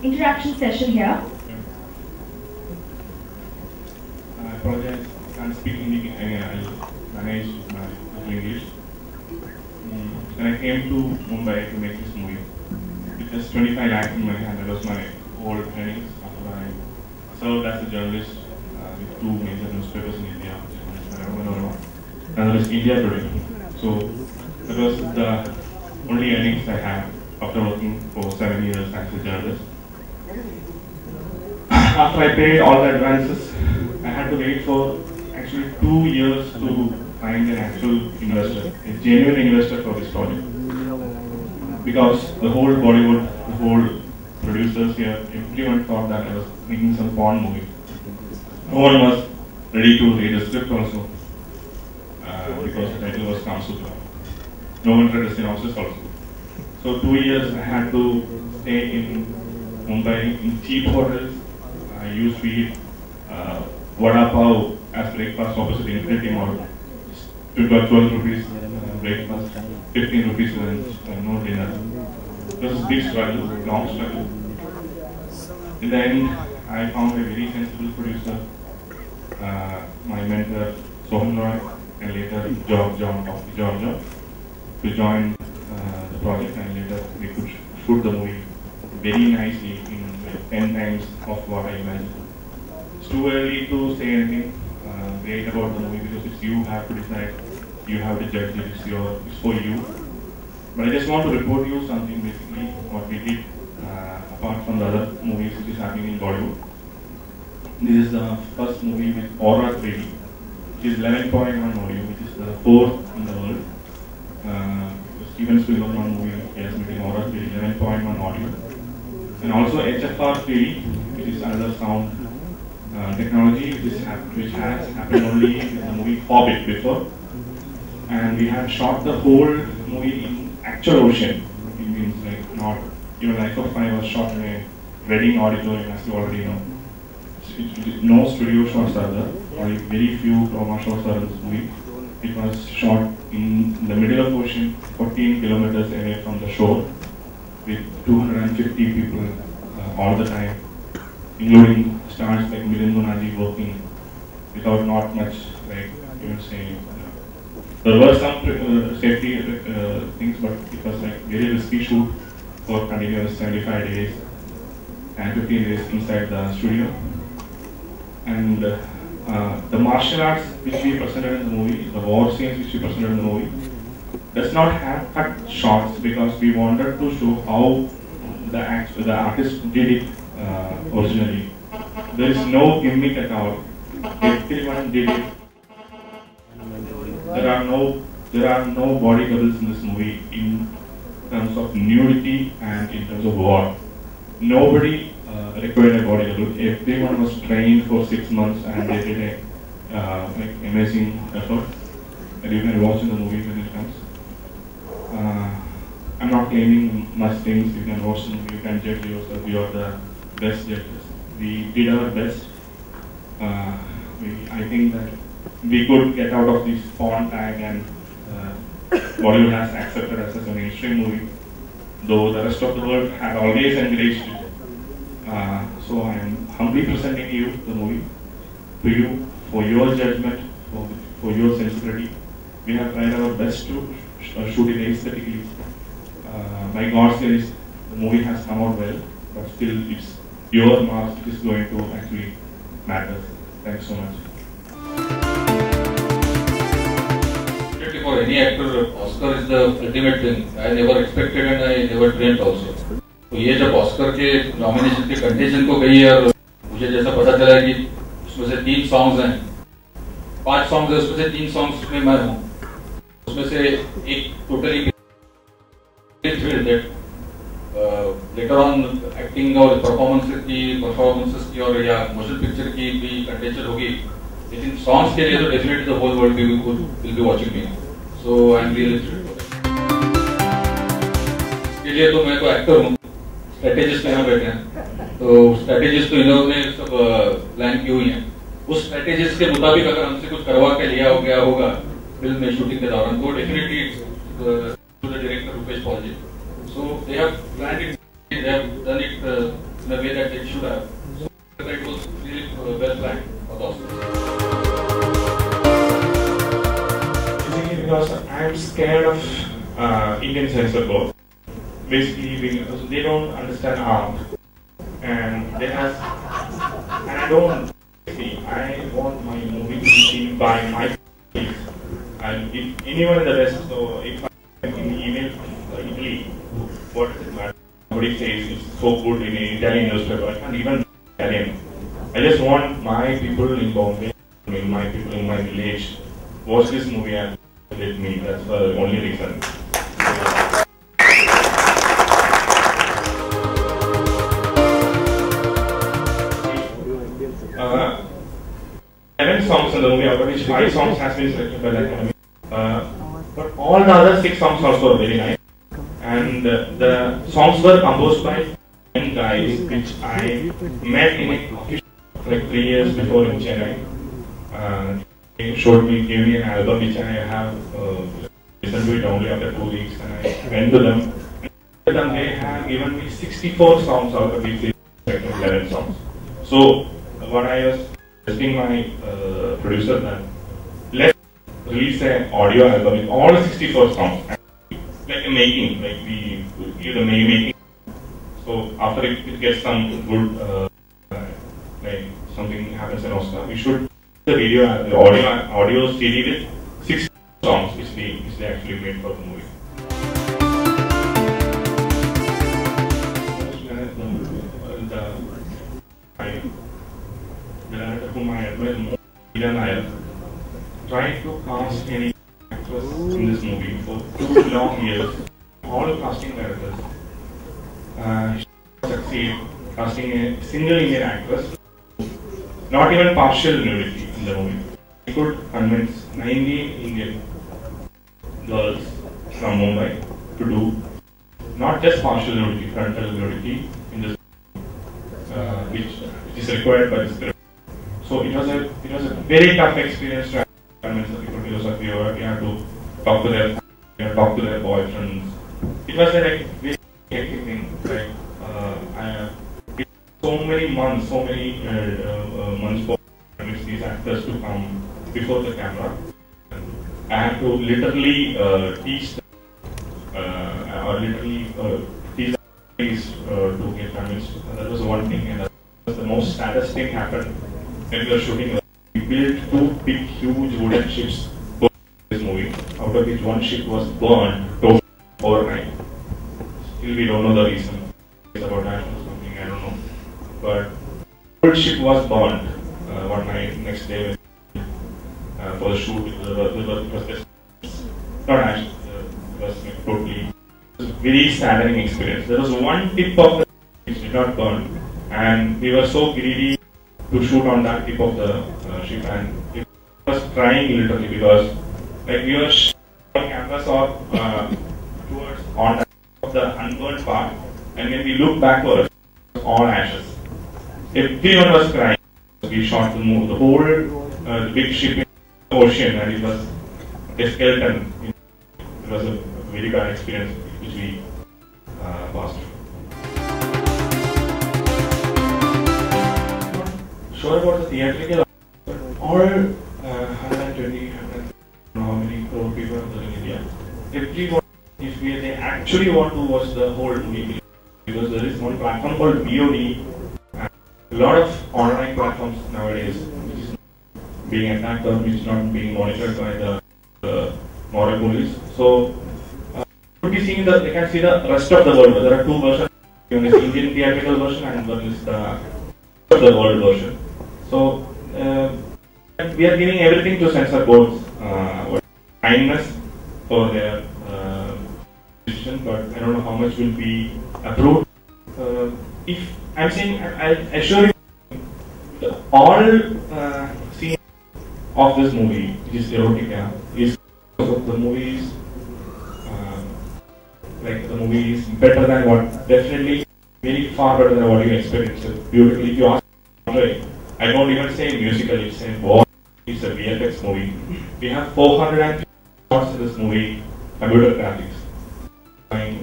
interaction session here. I apologize, I can't speak Hindi. I'll manage my English. When I came to Mumbai to make this movie, with just 25 lakhs in my hand, that was my whole earnings after I served as a journalist with two major newspapers in India. Another is India Today. So that was the only earnings I had after working for 7 years as a journalist. After I paid all the advances, I had to wait for actually 2 years to find an actual investor, a genuine investor for this project. Because the whole Bollywood, the whole producers here, everyone thought that I was making some porn movie. No one was ready to read the script also, because the title was Kamasutra. No one read the synopsis also. So 2 years I had to stay in Mumbai in cheap hotels. I used to eat vada pav as breakfast opposite Infinity Mall. It got 12 rupees breakfast, 15 rupees lunch, no dinner. It was a big struggle, long struggle. In the end, I found a very sensible producer, my mentor Sohan Roy, and later John, to join the project, and later we could shoot the movie very nicely in 10 times of what I imagined. It's too early to say anything great about the movie because it's you have to decide, you have to judge it, it's for you. But I just want to report you something basically what we did apart from the other movies which is happening in Bollywood. This is the first movie with Aura 3D, which is 11.1 audio, which is the fourth in the world. Steven Spielberg movie is making Aura 3D, 11.1 audio. And also HFR 3D, which is another sound technology which has happened only in the movie Hobbit before. And we have shot the whole movie in actual ocean. It means like not, Life of Pi was shot in a wedding auditorium, as you already know. No studio shots are there, only very few chroma shots are in this movie. It was shot in the middle of ocean, 14 kilometers away from the shore, with 250 people all the time, including stars like Milind, Gunaji working without not much, like you would say. There were some safety things, but it was like very risky shoot for continuous 75 days and 15 days inside the studio. And the martial arts which we presented in the movie, the war scenes which we presented in the movie, does not have cut shots because we wanted to show how the artist did it originally. There is no gimmick at all. Everyone did it. There are no body doubles in this movie in terms of nudity and in terms of war. Nobody required a body double. Everyone was trained for 6 months and they did a amazing effort. And you can watch in the movie when it comes. I'm not claiming much things. You can watch the movie, you can judge yourself. You are the best judges. We did our best. I think that we could get out of this porn tag, and Bollywood has accepted us as a mainstream movie, though the rest of the world had always encouraged it. So I am humbly presenting you the movie to you for your judgment, for your sensibility. We have tried our best to shoot it aesthetically. By God's grace, the movie has come out well, but still it's your marks which is going to actually matter. Thanks so much. For any actor, Oscar is the ultimate thing. I never expected and I never dreamt also. तो ये जब Oscar के nomination के condition को गई है और मुझे जैसा पता चला कि उसमें से 3 सॉन्ग्स हैं, 5 सॉन्ग्स हैं, उसमें से 3 सॉन्ग्स में मैं हूँ, उसमें से एक टोटली लेटर ऑन एक्टिंग और परफॉर्मेंसेस की और या मोशन पिक्चर की भी कंडीशन होगी, लेकिन सॉन्ग्स के लिए तो definitely the whole world will be watching me. So I am really इसके लिए तो मैं तो एक्टर हूँ, स्ट्रेटेजिस्ट यहाँ बैठे हैं, तो स्ट्रेटेजिस्ट तो इन्होंने सब प्लान की हुई है. उस स्ट्रेटेजिस्ट के मुताबिक अगर हमसे कुछ करवा के लिया हो गया होगा फिल्म में शूटिंग के दौरान, तो definitely to the director Rupesh ji. So they have planned it, they have done it in a way that it should have. So it was really well planned for the Oscars. Basically because I'm scared of Indian censor board. Basically because they don't understand art and they have, and I don't see, I want my movie to be seen by my kids. And if anyone in the West, so if I get an email from Italy, what does it matter? Somebody says it's so good in an Italian newspaper, I can't even Italian. I just want my people in Bombay, my people in my village, watch this movie and with me. That's the only reason. 11 songs in the movie, out of which 5 songs has been selected by the Academy. But all the other 6 songs also are very nice. And the songs were composed by 10 guys, which I met in a coffee shop like 3 years before in Chennai. They gave me an album which I have listened to it only after 2 weeks, and I went to them. They have given me 64 songs out of these 11 songs. So what I was asking my producer that let's release an audio album with all 64 songs, like a making, like we give the making. So after it gets some good, like something happens in Oscar, we should the video, the audio CD with 6 songs which they actually made for the movie. The director whom I admire more, Milind, tried to cast any actress in this movie for 2 long years. All casting directors succeed casting a single Indian actress, not even partial nudity in the movie. He could convince 19 Indian girls from Mumbai to do not just partial nudity, frontal nudity in this which is required by the script. So it was a very tough experience to convince the people because of you have to talk to their boyfriends. It was a very hectic thing. Like so many months for these actors to come before the camera. I had to literally teach them, or literally teach them to get convinced. That was one thing, and that was the most saddest thing happened when we were shooting. We built 2 big, huge wooden ships for this movie, out of which one ship was burned totally overnight. Still, we don't know the reason. It's about that or something, I don't know. But the whole ship was burned one night, next day for the shoot. It was just not actually, it was totally. It was a very saddening experience. There was one tip of the which did not burn, and we were so greedy to shoot on that tip of the ship, and it was crying literally because like we were on campus or towards on the unburned part, and when we looked backwards, it was all ashes. Everyone was crying. We shot the whole the big ship in the ocean, and it was a skeleton. It was a very bad experience which we passed through. Sure about the theatrical, all 120, how many crore people are there in India. Everyone, if they actually want to watch the whole movie, because there is one platform called VOD. A lot of online platforms nowadays, which is being attacked or which is not being monitored by the moral police. So, could be seeing they can see the rest of the world. There are 2 versions. One is Indian theatrical version and one is the of the world version. So, we are giving everything to censor boards, kindness for their decision, but I don't know how much will be approved. If I'm saying, I assure you, all scenes of this movie, which is erotica, is because of the movies. Like the movie is better than what, definitely very far better than what you expect. It's beautifully. If you ask me, I don't even say musical. It's a war. It's a VFX movie. We have 450 shots in this movie, computer graphics,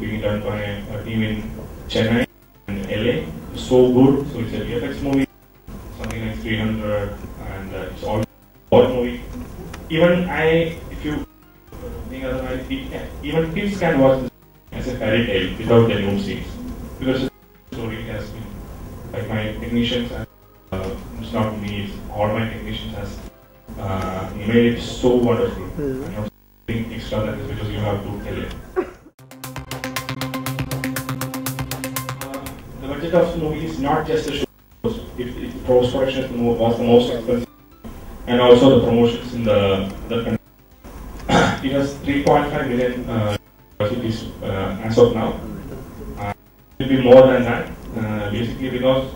being done by a team in Chennai and LA. so good. So it's a VFX movie, something like 300, and it's all horror movie. Even if you think otherwise, even kids can watch this as a fairy tale without the new scenes, because the story has been like my technicians and it's not me, it's all my technicians has made it so wonderful. I'm not saying extra that is because you have to tell it. The budget of the movie is not just the show. If post production was the most expensive, and also the promotions in the country. It has 3.5 million cities as of now. It will be more than that, basically because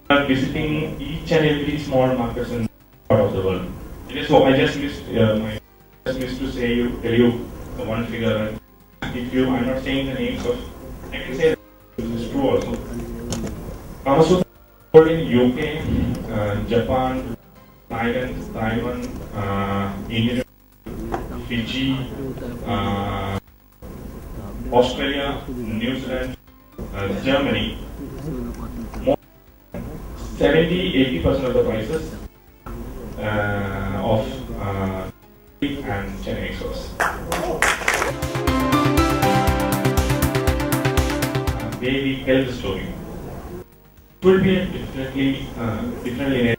we are visiting each and every small markets in part of the world. It is so I just missed to tell you the one figure. And if you, I'm not saying the names of, I can say this is true also. Kamasutra sold in UK, Japan, Thailand, Taiwan, India, Fiji, Australia, New Zealand, Germany. 70-80% of the prices of and Chennai Express. They we tell the story. It will be a differently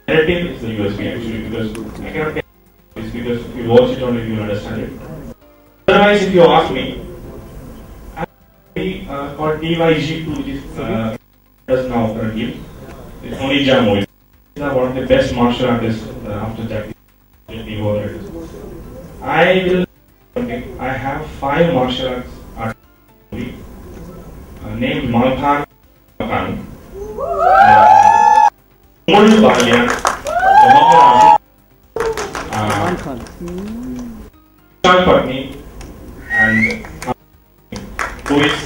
narrative is the USB actually, because I cannot tell this because if you watch it only you will understand it. Otherwise, if you ask me, I called DYG2, which is does now currently. It's only Jam movie. These are one of the best martial artists after Jackie. I have 5 martial arts movie named Malkhan Makan. Mul Balian, Patni, and who is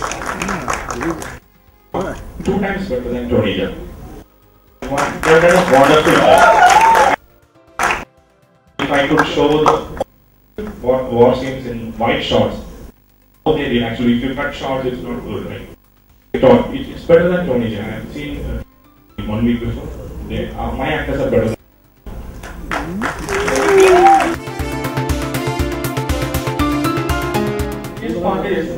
2 times better than Tony Jaa. That is wonderful. If I could show the war scenes in white shots, how they did actually. If you cut shots, it's not good, right? It's better than Tony Jaa. I have seen 1 week before. My actors are better than. This part is,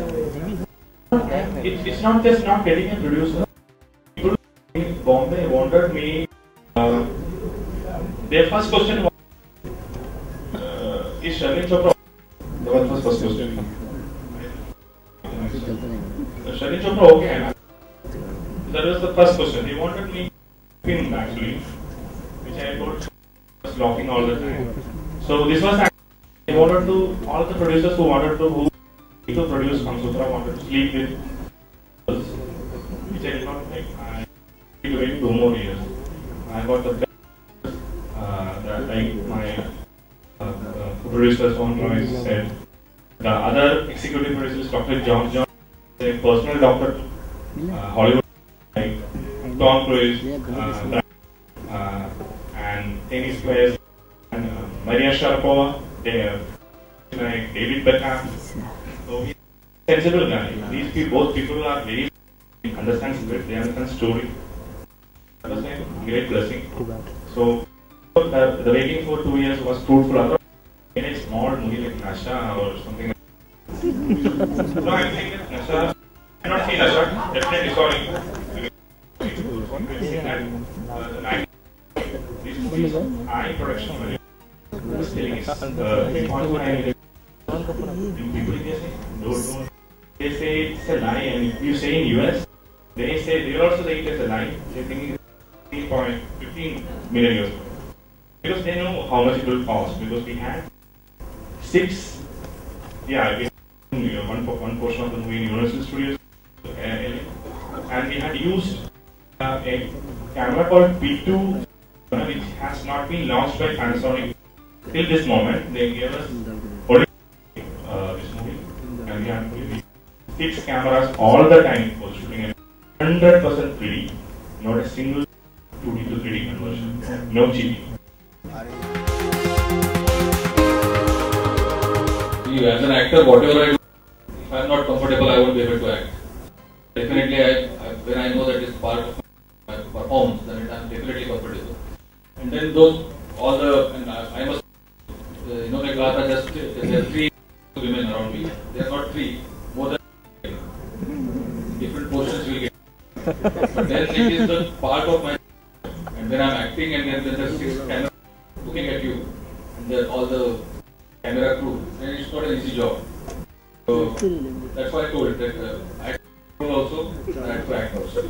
it's not just not getting a producer. People in Bombay wanted me. Their first question was, is Sherlyn Chopra? That was the first question. Sherlyn Chopra okay? That was the first question. They wanted me film actually, which I was blocking all the time. So this was they wanted to, all the producers who wanted to produce Kamasutra wanted to sleep with us, which I did not like. I need to wait 2 more years. I got the best, like my producers on Roy said. The other executive producers, Dr. John, a personal doctor, Hollywood, like Tom Cruise, and tennis players, and Maria Sharapova, like David Beckham. So he's a sensible guy. Both people are very understand script, they understand story. That was a great blessing. So the waiting for 2 years was fruitful. In a small movie like Nasha or something like that. No, I'm saying that Nasha, I not seen Nasha, definitely sorry. These movies, high production value. The selling is 3.5 million. People they say it's a lie, and if you say in US, they will also say it as a lie. They think it's 3.15 million euros. Because they know how much it will cost, because we had 6, we had one portion of the movie in Universal Studios, and we had used a camera called P2, which has not been launched by Panasonic till this moment. They gave us this movie, and we had 6 cameras all the time for shooting, 100% 3D, not a single 2D to 3D conversion, no cheating. As an actor, whatever I do, if I am not comfortable, I won't be able to act. Definitely, when I know that it's part of performs, then I'm definitely comfortable. And then those, all the, and I must, like Gata, just there are 3 women around me. There are not 3, more than different portions will get. But then it is the part of my, and then I'm acting, and then there's 6 cameras looking at you, and then all the camera crew, and it's not an easy job. So that's why I told that I also, I have to act also.